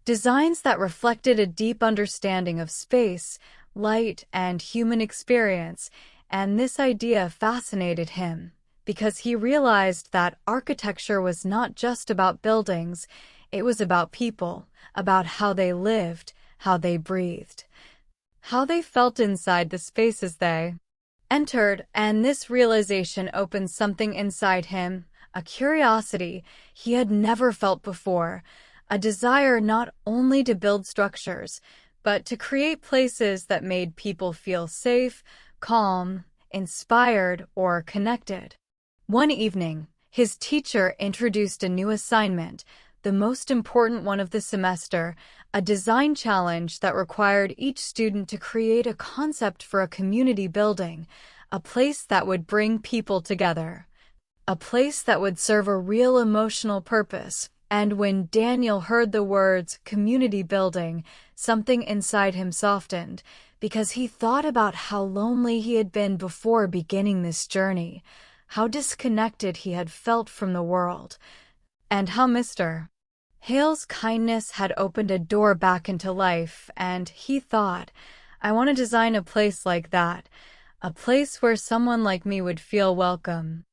designs that reflected a deep understanding of space, light, and human experience. And this idea fascinated him, because he realized that architecture was not just about buildings, it was about people, about how they lived, how they breathed, how they felt inside the spaces they entered. And this realization opened something inside him, a curiosity he had never felt before, a desire not only to build structures, but to create places that made people feel safe, calm, inspired, or connected. One evening, his teacher introduced a new assignment, the most important one of the semester, a design challenge that required each student to create a concept for a community building, a place that would bring people together, a place that would serve a real emotional purpose. And when Daniel heard the words community building, something inside him softened, because he thought about how lonely he had been before beginning this journey, how disconnected he had felt from the world, and how Mr. Hale's kindness had opened a door back into life. And he thought, "I want to design a place like that, a place where someone like me would feel welcome."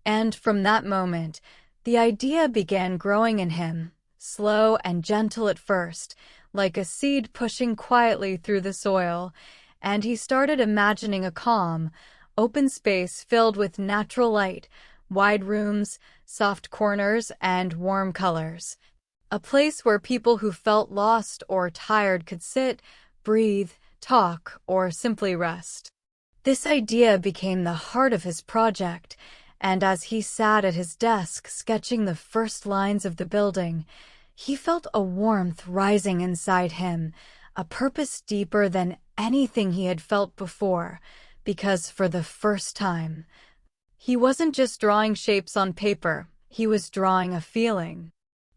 And from that moment, the idea began growing in him, slow and gentle at first, like a seed pushing quietly through the soil, and he started imagining a calm, open space filled with natural light, wide rooms, soft corners, and warm colors. A place where people who felt lost or tired could sit, breathe, talk, or simply rest. This idea became the heart of his project, and as he sat at his desk sketching the first lines of the building, he felt a warmth rising inside him, a purpose deeper than anything he had felt before, because for the first time, he wasn't just drawing shapes on paper, he was drawing a feeling.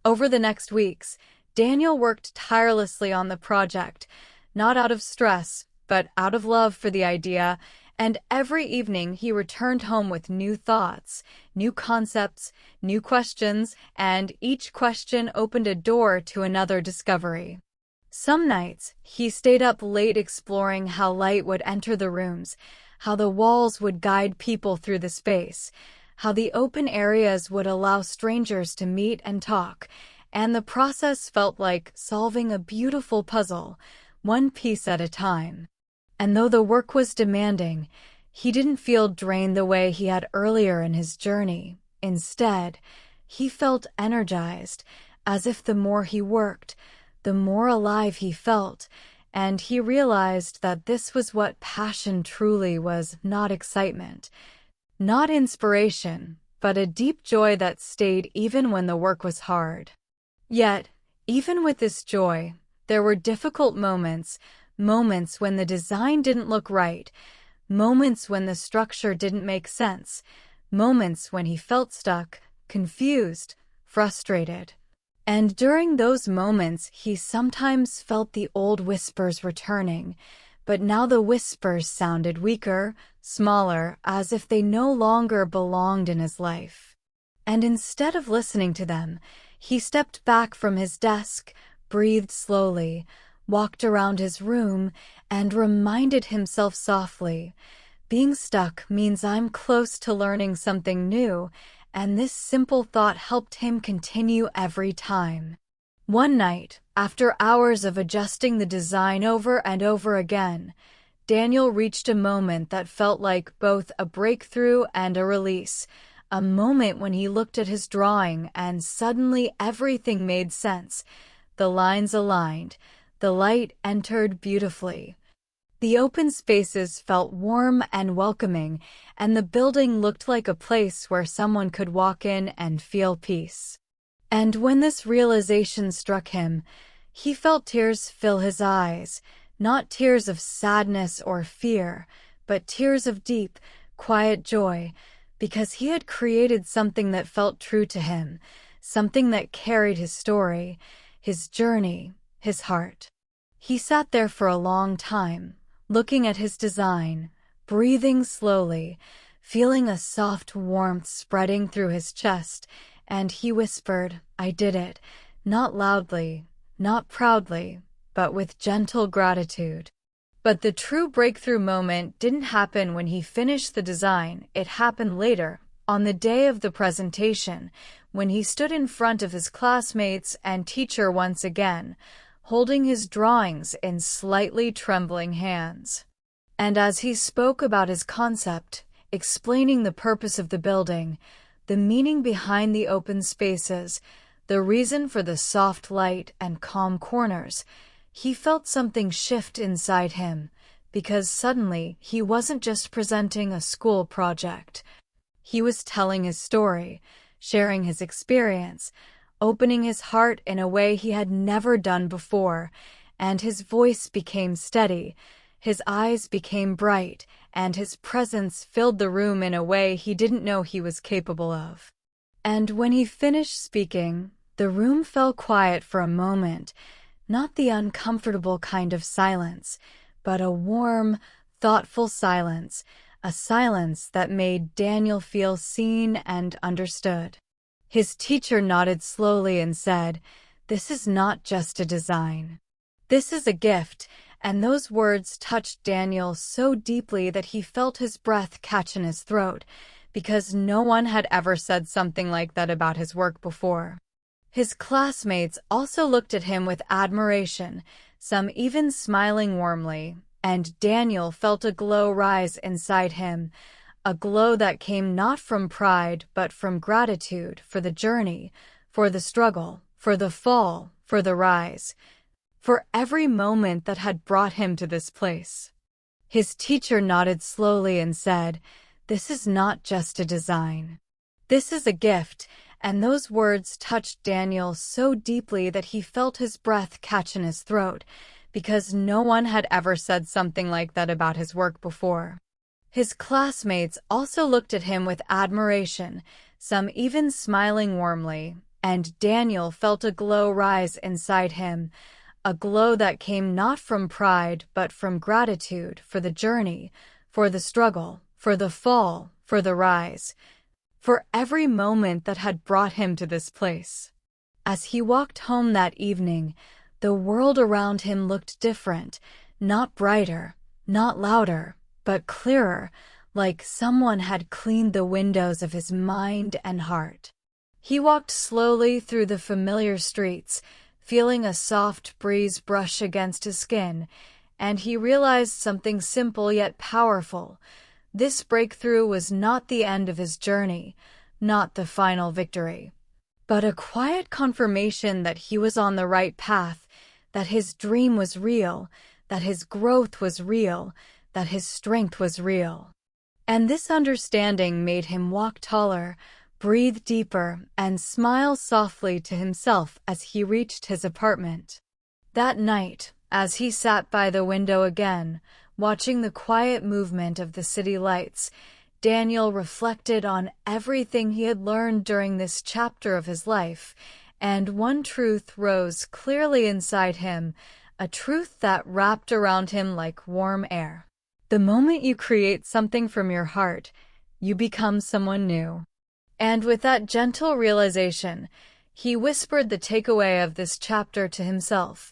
Over the next weeks, Daniel worked tirelessly on the project, not out of stress, but out of love for the idea, and every evening he returned home with new thoughts, new concepts, new questions, and each question opened a door to another discovery. Some nights, he stayed up late exploring how light would enter the rooms, how the walls would guide people through the space, how the open areas would allow strangers to meet and talk, and the process felt like solving a beautiful puzzle, one piece at a time. And though the work was demanding, he didn't feel drained the way he had earlier in his journey. Instead, he felt energized, as if the more he worked, the more alive he felt, and he realized that this was what passion truly was, not excitement, not inspiration, but a deep joy that stayed even when the work was hard. Yet, even with this joy, there were difficult moments, moments when the design didn't look right, moments when the structure didn't make sense, moments when he felt stuck, confused, frustrated. And during those moments, he sometimes felt the old whispers returning, but now the whispers sounded weaker, smaller, as if they no longer belonged in his life. And instead of listening to them, he stepped back from his desk, breathed slowly, walked around his room, and reminded himself softly, "Being stuck means I'm close to learning something new," and this simple thought helped him continue every time. One night, after hours of adjusting the design over and over again, Daniel reached a moment that felt like both a breakthrough and a release, a moment when he looked at his drawing and suddenly everything made sense. The lines aligned, the light entered beautifully. The open spaces felt warm and welcoming, and the building looked like a place where someone could walk in and feel peace. And when this realization struck him, he felt tears fill his eyes, not tears of sadness or fear, but tears of deep, quiet joy, because he had created something that felt true to him, something that carried his story, his journey, his heart. He sat there for a long time, looking at his design, breathing slowly, feeling a soft warmth spreading through his chest, and he whispered, "I did it," not loudly, not proudly, but with gentle gratitude. But the true breakthrough moment didn't happen when he finished the design. It happened later, on the day of the presentation, when he stood in front of his classmates and teacher once again, holding his drawings in slightly trembling hands. And as he spoke about his concept, explaining the purpose of the building, the meaning behind the open spaces, the reason for the soft light and calm corners, he felt something shift inside him, because suddenly he wasn't just presenting a school project. He was telling his story, sharing his experience, opening his heart in a way he had never done before, and his voice became steady, his eyes became bright, and his presence filled the room in a way he didn't know he was capable of. And when he finished speaking, the room fell quiet for a moment, not the uncomfortable kind of silence, but a warm, thoughtful silence, a silence that made Daniel feel seen and understood. His teacher nodded slowly and said, "This is not just a design. This is a gift," and those words touched Daniel so deeply that he felt his breath catch in his throat, because no one had ever said something like that about his work before. His classmates also looked at him with admiration, some even smiling warmly, and Daniel felt a glow rise inside him, a glow that came not from pride but from gratitude for the journey, for the struggle, for the fall, for the rise, for every moment that had brought him to this place. His teacher nodded slowly and said, "This is not just a design. This is a gift," and those words touched Daniel so deeply that he felt his breath catch in his throat, because no one had ever said something like that about his work before. His classmates also looked at him with admiration, some even smiling warmly, and Daniel felt a glow rise inside him, a glow that came not from pride but from gratitude for the journey, for the struggle, for the fall, for the rise, for every moment that had brought him to this place. As he walked home that evening, the world around him looked different, not brighter, not louder, but clearer, like someone had cleaned the windows of his mind and heart. He walked slowly through the familiar streets, feeling a soft breeze brush against his skin, and he realized something simple yet powerful. This breakthrough was not the end of his journey, not the final victory, but a quiet confirmation that he was on the right path, that his dream was real, that his growth was real, that his strength was real. And this understanding made him walk taller, breathe deeper, and smile softly to himself as he reached his apartment. That night, as he sat by the window again, watching the quiet movement of the city lights, Daniel reflected on everything he had learned during this chapter of his life, and one truth rose clearly inside him, a truth that wrapped around him like warm air. The moment you create something from your heart, you become someone new. And with that gentle realization, he whispered the takeaway of this chapter to himself.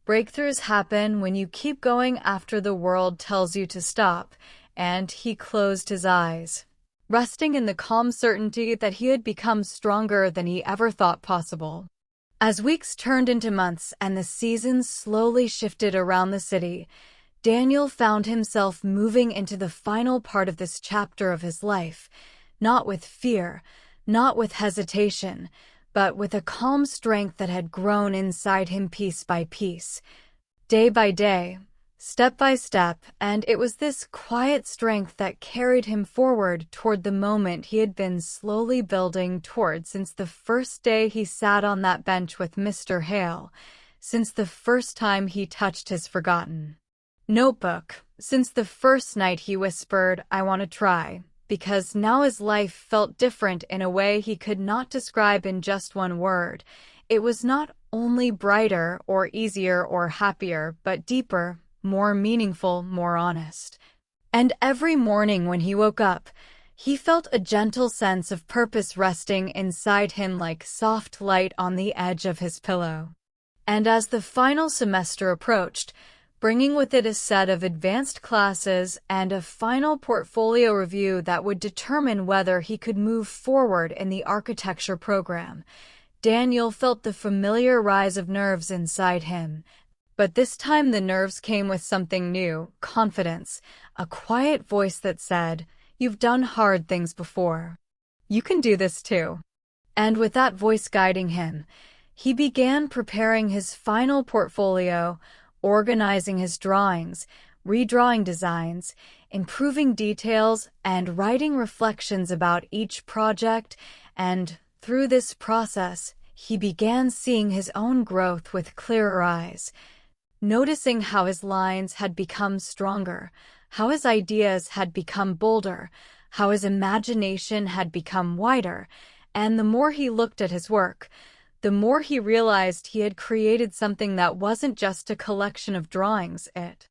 Breakthroughs happen when you keep going after the world tells you to stop, and he closed his eyes, resting in the calm certainty that he had become stronger than he ever thought possible. As weeks turned into months and the seasons slowly shifted around the city, Daniel found himself moving into the final part of this chapter of his life, not with fear, not with hesitation, but with a calm strength that had grown inside him piece by piece, day by day, step by step, and it was this quiet strength that carried him forward toward the moment he had been slowly building toward since the first day he sat on that bench with Mr. Hale, since the first time he touched his forgotten notebook, since the first night he whispered, "I want to try," because now his life felt different in a way he could not describe in just one word. It was not only brighter or easier or happier, but deeper, more meaningful, more honest. And every morning when he woke up, he felt a gentle sense of purpose resting inside him like soft light on the edge of his pillow. And as the final semester approached, bringing with it a set of advanced classes and a final portfolio review that would determine whether he could move forward in the architecture program, Daniel felt the familiar rise of nerves inside him. But this time the nerves came with something new, confidence, a quiet voice that said, "You've done hard things before. You can do this too." And with that voice guiding him, he began preparing his final portfolio, organizing his drawings, redrawing designs, improving details, and writing reflections about each project. And through this process, he began seeing his own growth with clearer eyes, noticing how his lines had become stronger, how his ideas had become bolder, how his imagination had become wider, and the more he looked at his work, the more he realized he had created something that wasn't just a collection of drawings, it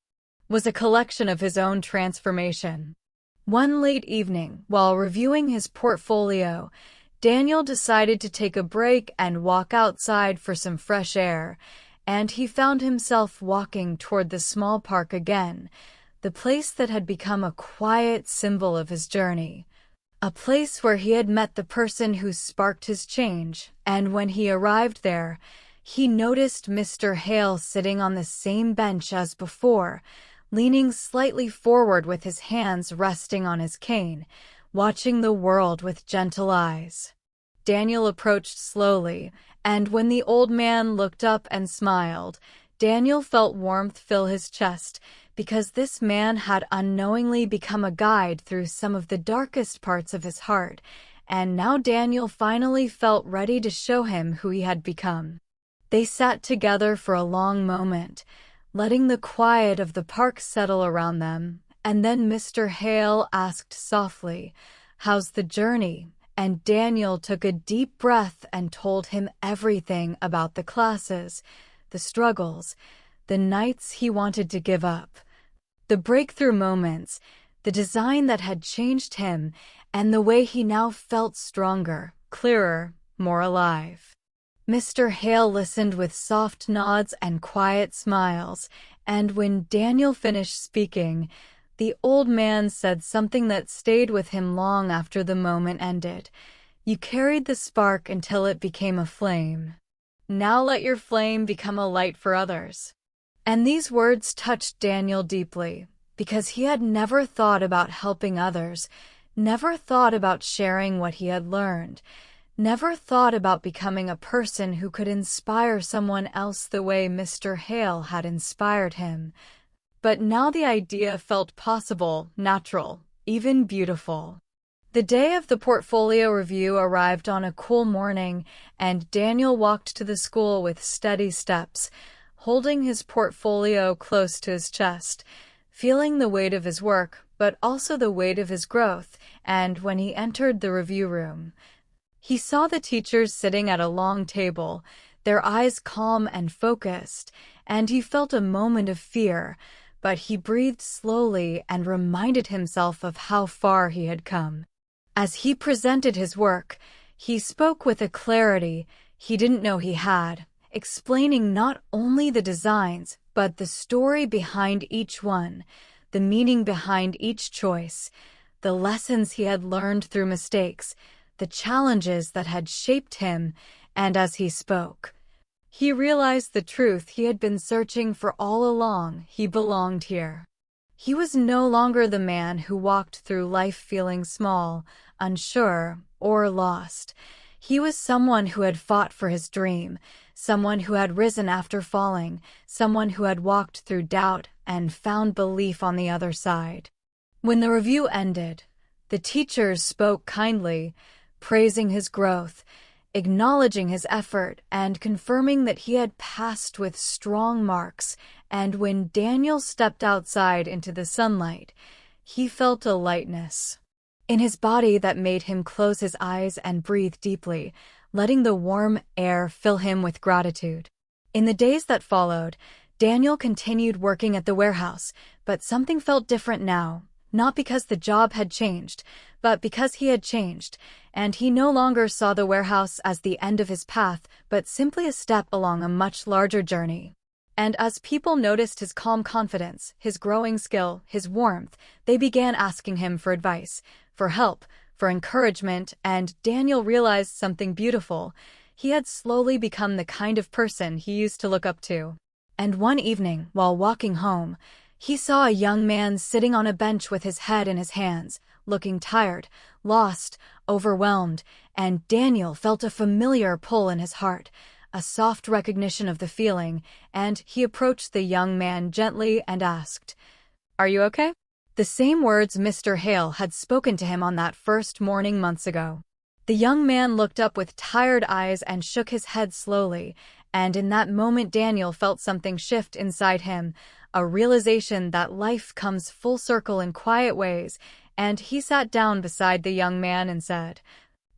was a collection of his own transformation. One late evening, while reviewing his portfolio, Daniel decided to take a break and walk outside for some fresh air, and he found himself walking toward the small park again, the place that had become a quiet symbol of his journey. A place where he had met the person who sparked his change, and when he arrived there, he noticed Mr. Hale sitting on the same bench as before, leaning slightly forward with his hands resting on his cane, watching the world with gentle eyes. Daniel approached slowly, and when the old man looked up and smiled, Daniel felt warmth fill his chest, because this man had unknowingly become a guide through some of the darkest parts of his heart, and now Daniel finally felt ready to show him who he had become. They sat together for a long moment, letting the quiet of the park settle around them, and then Mr. Hale asked softly, "How's the journey?" And Daniel took a deep breath and told him everything about the classes, the struggles, the nights he wanted to give up, the breakthrough moments, the design that had changed him, and the way he now felt stronger, clearer, more alive. Mr. Hale listened with soft nods and quiet smiles, and when Daniel finished speaking, the old man said something that stayed with him long after the moment ended. "You carried the spark until it became a flame. Now let your flame become a light for others." And these words touched Daniel deeply, because he had never thought about helping others, never thought about sharing what he had learned, never thought about becoming a person who could inspire someone else the way Mr. Hale had inspired him. but now the idea felt possible, natural, even beautiful. The day of the portfolio review arrived on a cool morning, and Daniel walked to the school with steady steps, holding his portfolio close to his chest, feeling the weight of his work, but also the weight of his growth. And when he entered the review room, he saw the teachers sitting at a long table, their eyes calm and focused, and he felt a moment of fear, but he breathed slowly and reminded himself of how far he had come. As he presented his work, he spoke with a clarity he didn't know he had, explaining not only the designs, but the story behind each one, the meaning behind each choice, the lessons he had learned through mistakes, the challenges that had shaped him. And as he spoke, he realized the truth he had been searching for all along: he belonged here. He was no longer the man who walked through life feeling small, unsure, or lost. He was someone who had fought for his dream, someone who had risen after falling, someone who had walked through doubt and found belief on the other side. When the review ended, the teachers spoke kindly, praising his growth, acknowledging his effort, and confirming that he had passed with strong marks. And when Daniel stepped outside into the sunlight, he felt a lightness in his body that made him close his eyes and breathe deeply, letting the warm air fill him with gratitude. In the days that followed, Daniel continued working at the warehouse, but something felt different now, not because the job had changed, but because he had changed, and he no longer saw the warehouse as the end of his path, but simply a step along a much larger journey. And as people noticed his calm confidence, his growing skill, his warmth, they began asking him for advice, for help, for encouragement, and Daniel realized something beautiful. He had slowly become the kind of person he used to look up to. And one evening, while walking home, he saw a young man sitting on a bench with his head in his hands, looking tired, lost, overwhelmed, and Daniel felt a familiar pull in his heart, a soft recognition of the feeling, and he approached the young man gently and asked, "Are you okay?" The same words Mr. Hale had spoken to him on that first morning months ago. The young man looked up with tired eyes and shook his head slowly, and in that moment Daniel felt something shift inside him, a realization that life comes full circle in quiet ways, and he sat down beside the young man and said,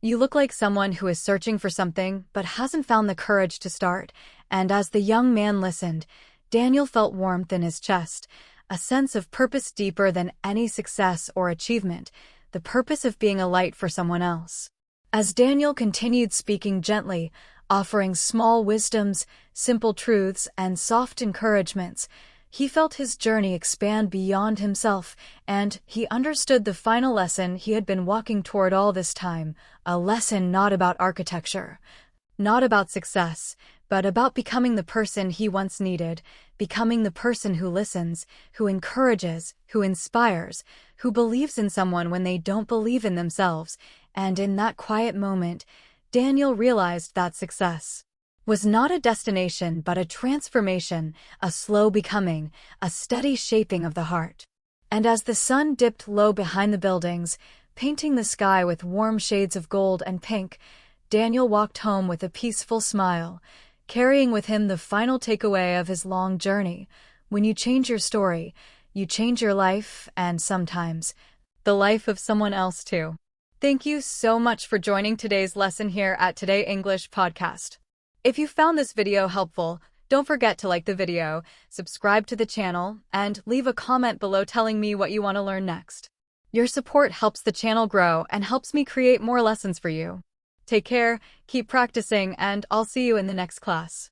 "You look like someone who is searching for something but hasn't found the courage to start." And as the young man listened, Daniel felt warmth in his chest, a sense of purpose deeper than any success or achievement, the purpose of being a light for someone else. As Daniel continued speaking gently, offering small wisdoms, simple truths, and soft encouragements, he felt his journey expand beyond himself, and he understood the final lesson he had been walking toward all this time, a lesson not about architecture, not about success, but about becoming the person he once needed, becoming the person who listens, who encourages, who inspires, who believes in someone when they don't believe in themselves. And in that quiet moment, Daniel realized that success was not a destination but a transformation, a slow becoming, a steady shaping of the heart. And as the sun dipped low behind the buildings, painting the sky with warm shades of gold and pink, Daniel walked home with a peaceful smile, carrying with him the final takeaway of his long journey. When you change your story, you change your life, and sometimes the life of someone else too. Thank you so much for joining today's lesson here at Today English Podcast. If you found this video helpful, don't forget to like the video, subscribe to the channel, and leave a comment below telling me what you want to learn next. Your support helps the channel grow and helps me create more lessons for you. Take care, keep practicing, and I'll see you in the next class.